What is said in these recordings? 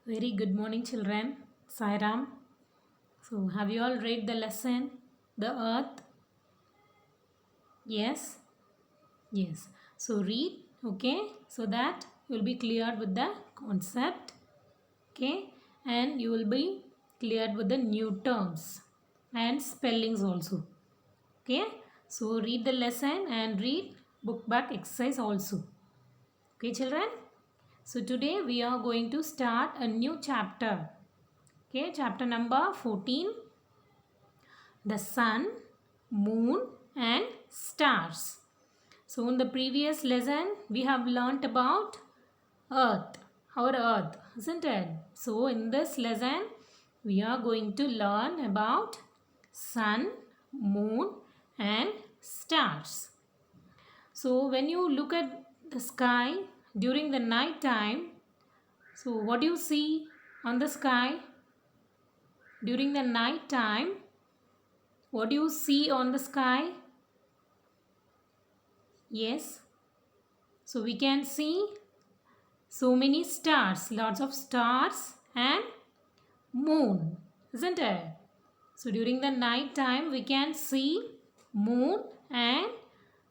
Very good morning, children. Sairam. So, have you all read the lesson? The earth? Yes? Yes. So, read, okay? So that you will be cleared with the concept, okay? And you will be cleared with the new terms and spellings also, okay? So, read the lesson and read book back exercise also, okay, children? So, today we are going to start a new chapter, okay? Chapter number 14. The sun, moon and stars. So in the previous lesson we have learnt about earth, our earth, isn't it? So in this lesson we are going to learn about sun, moon and stars. So when you look at the sky during the night time, so what do you see on the sky during the night time? What do you see on the sky? Yes. So we can see so many stars, lots of stars and moon, isn't it? So during the night time we can see moon and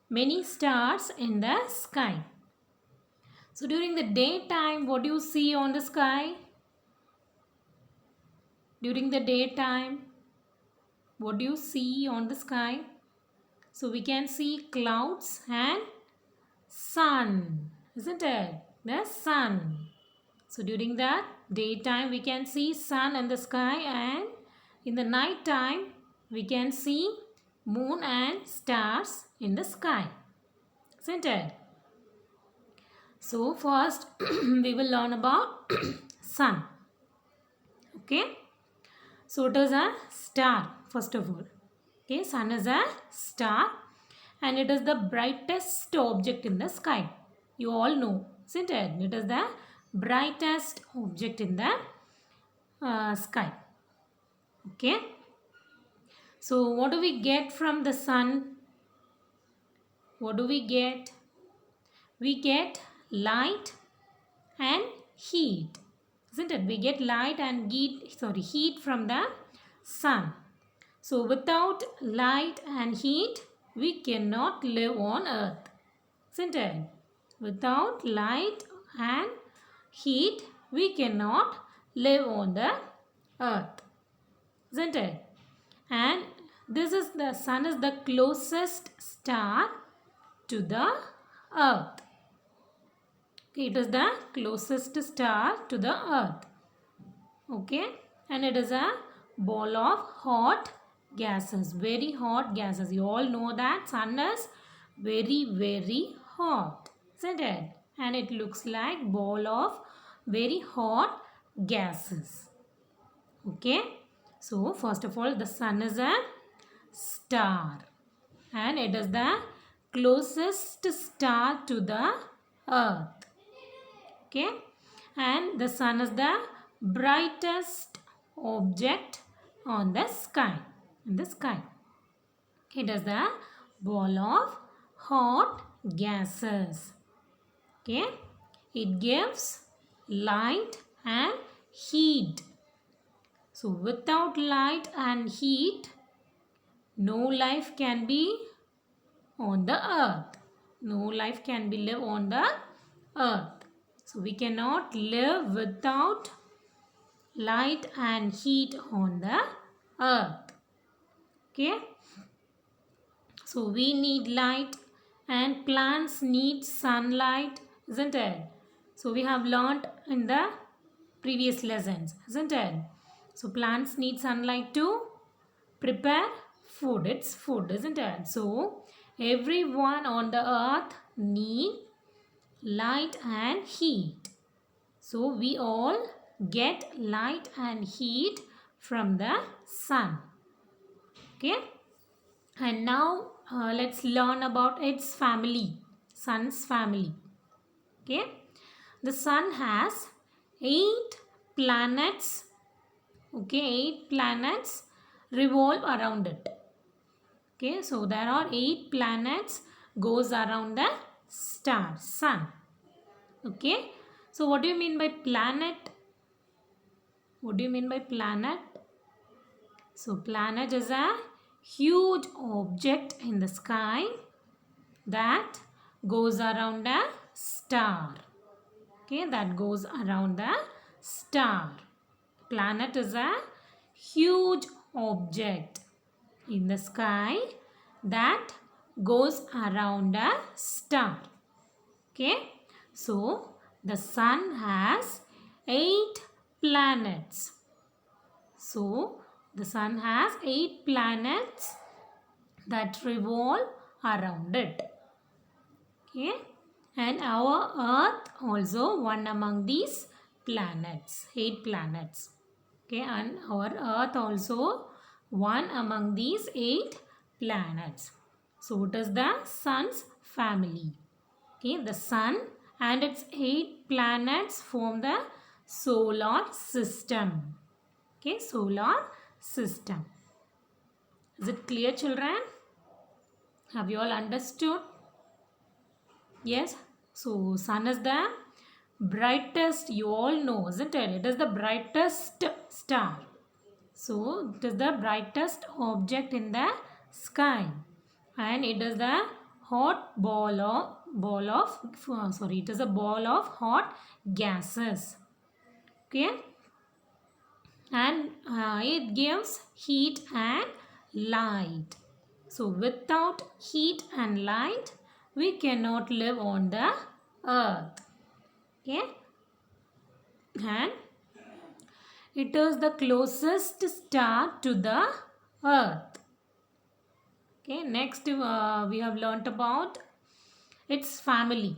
many stars in the sky. So during the daytime, what do you see on the sky? During the daytime, what do you see on the sky? So we can see clouds and sun, isn't it? The sun. So during that daytime we can see sun in the sky, and in the night time we can see moon and stars in the sky, isn't it? So first we will learn about sun. Okay. So it is a star first of all. Okay, sun is a star and it is the brightest object in the sky. You all know, isn't it? It is the brightest object in the sky. Okay. So what do we get from the sun? What do we get? We get light and heat. Isn't it? We get light and heat from the sun. So without light and heat, we cannot live on earth. Isn't it? Without light and heat, we cannot live on the earth. Isn't it? And the sun is the closest star to the earth. Okay, it is the closest star to the earth. Okay, and it is a ball of hot gases, very hot gases. You all know that sun is very hot, isn't it? And it looks like ball of very hot gases. Okay, so first of all the sun is a star and it is the closest star to the earth. Okay, and the sun is the brightest object on the sky, in the sky. It is the ball of hot gases. Okay, it gives light and heat. So without light and heat, no life can be on the earth. No life can be live on the earth. So we cannot live without light and heat on the earth. Okay. So we need light and plants need sunlight, isn't it? So we have learnt in the previous lessons, isn't it? So plants need sunlight to prepare food. It's food, isn't it? So everyone on the earth need light and heat. So we all get light and heat from the sun. Okay. And now let's learn about its family, sun's family. Okay. The sun has 8 planets. Okay, 8 planets revolve around it. Okay, so there are 8 planets goes around the star, sun. Okay, so what do you mean by planet? What do you mean by planet? So planet is a huge object in the sky that goes around a star. Okay, that goes around the star. Planet is a huge object in the sky that goes around a star. Okay, so the sun has 8 planets. So the sun has 8 planets that revolve around it. Okay, and our earth also one among these planets, 8 planets. Okay, and our earth also one among these 8 planets. So it is the sun's family. Okay, the sun and its 8 planets form the solar system. Okay, solar system. Is it clear, children? Have you all understood? Yes. So sun is the brightest, you all know, isn't it? It is the brightest star. So it is the brightest object in the sky, and it is the hot it is a ball of hot gases. Okay, and it gives heat and light. So without heat and light, we cannot live on the earth. Okay, and it is the closest star to the earth. Okay, next we have learnt about its family,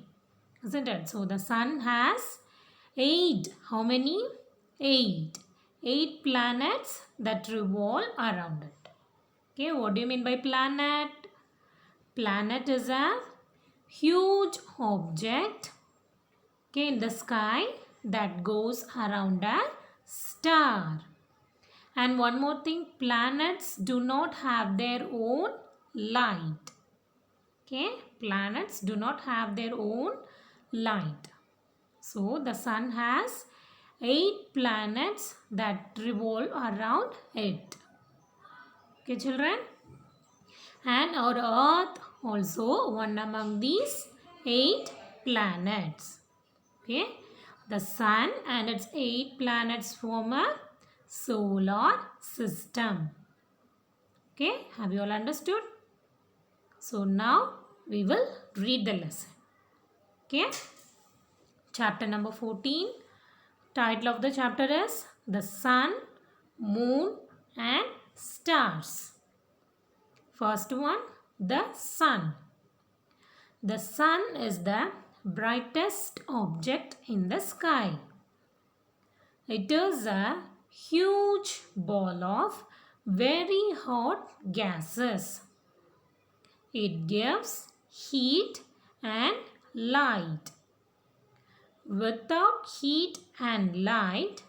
isn't it? So the sun has 8, how many? 8. 8 planets that revolve around it. Okay, what do you mean by planet? Planet is a huge object, okay, in the sky that goes around a star. And one more thing, planets do not have their own light. Okay, planets do not have their own light. So the sun has 8 planets that revolve around it. Okay, children? And our earth also one among these 8 planets. Okay, the sun and its 8 planets form a solar system. Okay, have you all understood? So now we will read the lesson. Okay, chapter number 14. Title of the chapter is The Sun, Moon and Stars. First one, the sun. The sun is the brightest object in the sky. It is a huge ball of very hot gases. It gives heat and light. Without heat and light,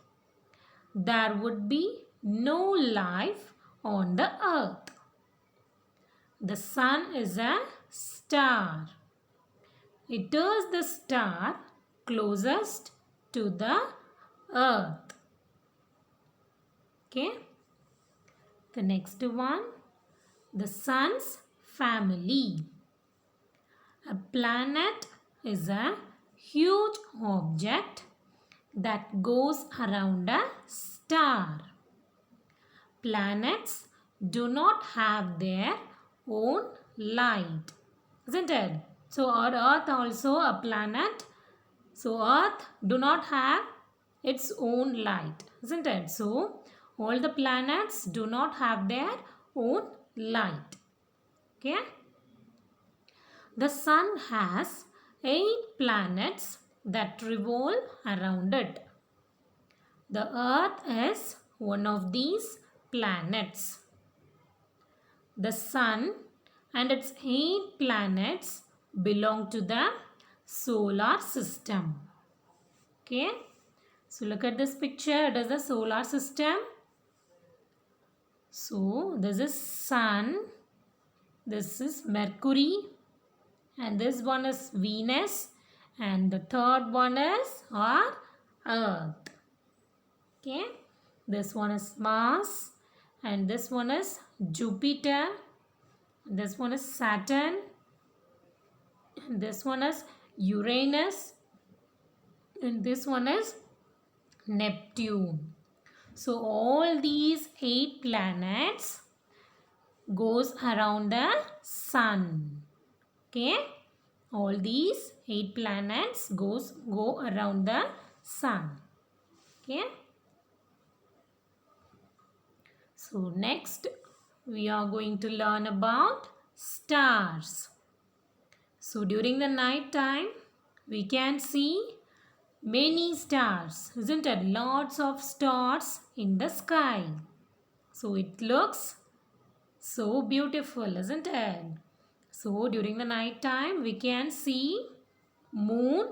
there would be no life on the earth. The sun is a star. It is the star closest to the earth. Okay. The next one, the sun's family. A planet is a huge object that goes around a star. Planets do not have their own light, isn't it? So our earth also a planet. So earth do not have its own light, isn't it? So all the planets do not have their own light. Okay. The sun has 8 planets that revolve around it. The earth is one of these planets. The sun and its 8 planets belong to the solar system. Okay. So look at this picture. It is the solar system. So this is sun. This is Mercury. And this one is Venus. And the third one is our Earth. Okay. This one is Mars. And this one is Jupiter. This one is Saturn. And this one is Uranus. And this one is Neptune. So all these 8 planets goes around the sun. Okay, all these 8 planets go around the sun. Okay, so next we are going to learn about stars. So during the night time we can see many stars, isn't it? Lots of stars in the sky. So it looks so beautiful, isn't it? So during the night time we can see moon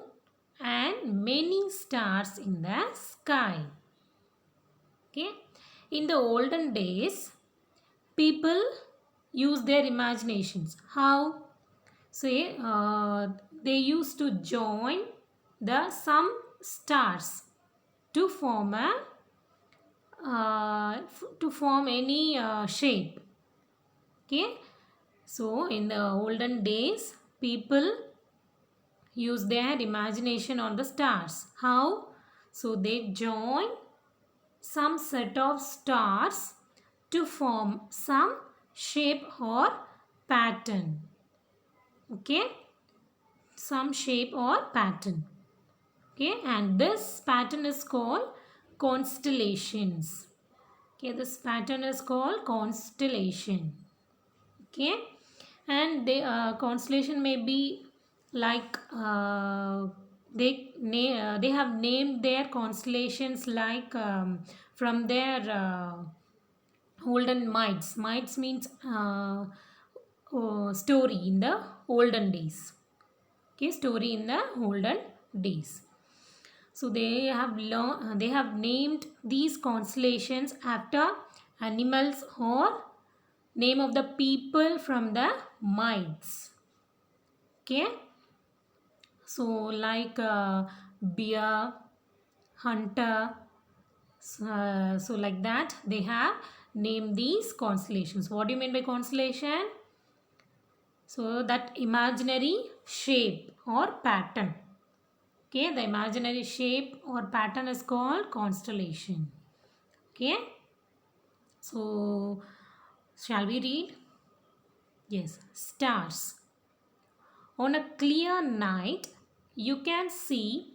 and many stars in the sky. Okay. In the olden days, people use their imaginations. How? Say they used to join some stars to form any shape. Okay, so in the olden days people use their imagination on the stars. How? So they join some set of stars to form some shape or pattern. Okay, some shape or pattern. Okay, and this pattern is called constellations. Okay, this pattern is called constellation. Okay, and the constellation may be like they have named their constellations like from their olden myths. Myths means story in the olden days. Okay, story in the olden days. So they have named these constellations after animals or name of the people from the myths. Okay, so like bear, hunter, so like that they have named these constellations. What do you mean by constellation? So that imaginary shape or pattern. Okay, the imaginary shape or pattern is called constellation. Okay, so shall we read? Yes, stars. On a clear night, you can see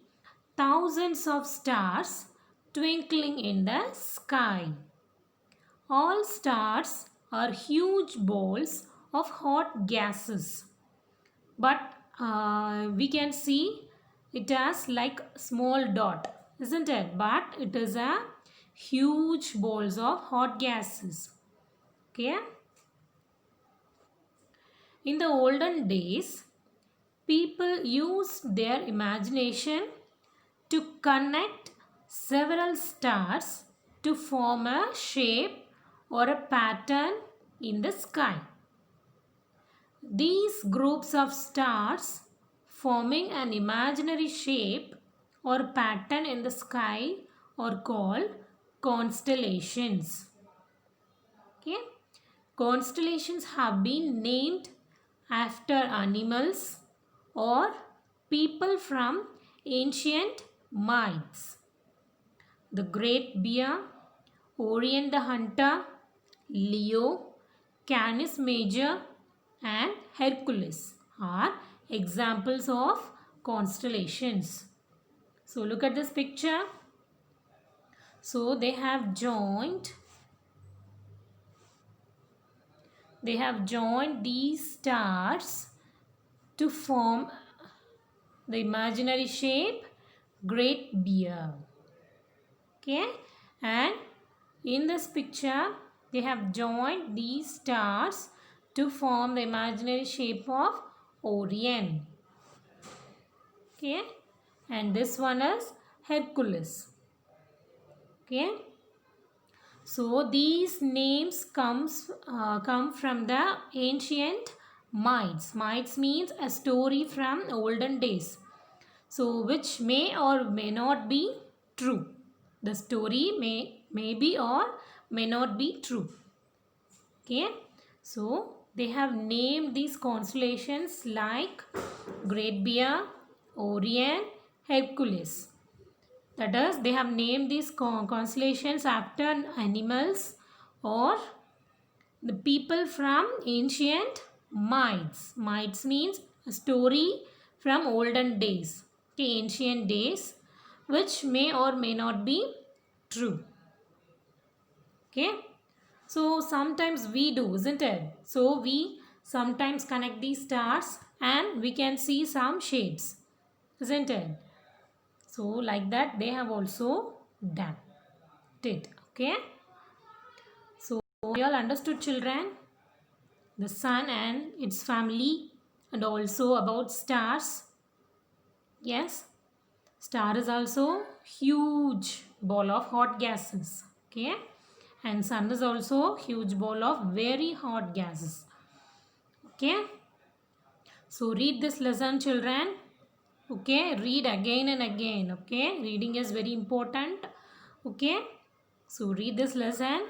thousands of stars twinkling in the sky. All stars are huge balls of hot gases, but we can see it as like small dot, isn't it? But it is a huge balls of hot gases. Okay, in the olden days people used their imagination to connect several stars to form a shape or a pattern in the sky. These groups of stars forming an imaginary shape or pattern in the sky are called constellations. Okay? Constellations have been named after animals or people from ancient myths. The Great Bear, Orion the Hunter, Leo, Canis Major and Hercules are examples of constellations. So look at this picture. So they have joined these stars to form the imaginary shape Great Bear. Okay, and in this picture they have joined these stars to form the imaginary shape of Orion. Okay, and this one is Hercules. Okay, so these names come from the ancient myths. Myths means a story from olden days. So which may or may not be true. The story may Maybe or may not be true. Okay. So they have named these constellations like Great Bear, Orion, Hercules. That is, they have named these constellations after animals or the people from ancient myths. Myths means a story from olden days, okay, ancient days, which may or may not be true. Okay. So sometimes we do, isn't it? So we sometimes connect these stars and we can see some shapes, isn't it? So like that they have also done it. Okay. So you all understood, children, the sun and its family and also about stars. Yes, star is also huge ball of hot gases. Okay, and sun is also huge ball of very hot gases. Okay, so read this lesson, children. Okay, read again and again. Okay, reading is very important. Okay, so read this lesson.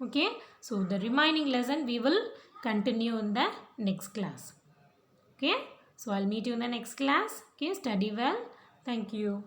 Okay, so the remaining lesson we will continue in the next class. Okay, so I'll meet you in the next class. Okay, study well. Thank you.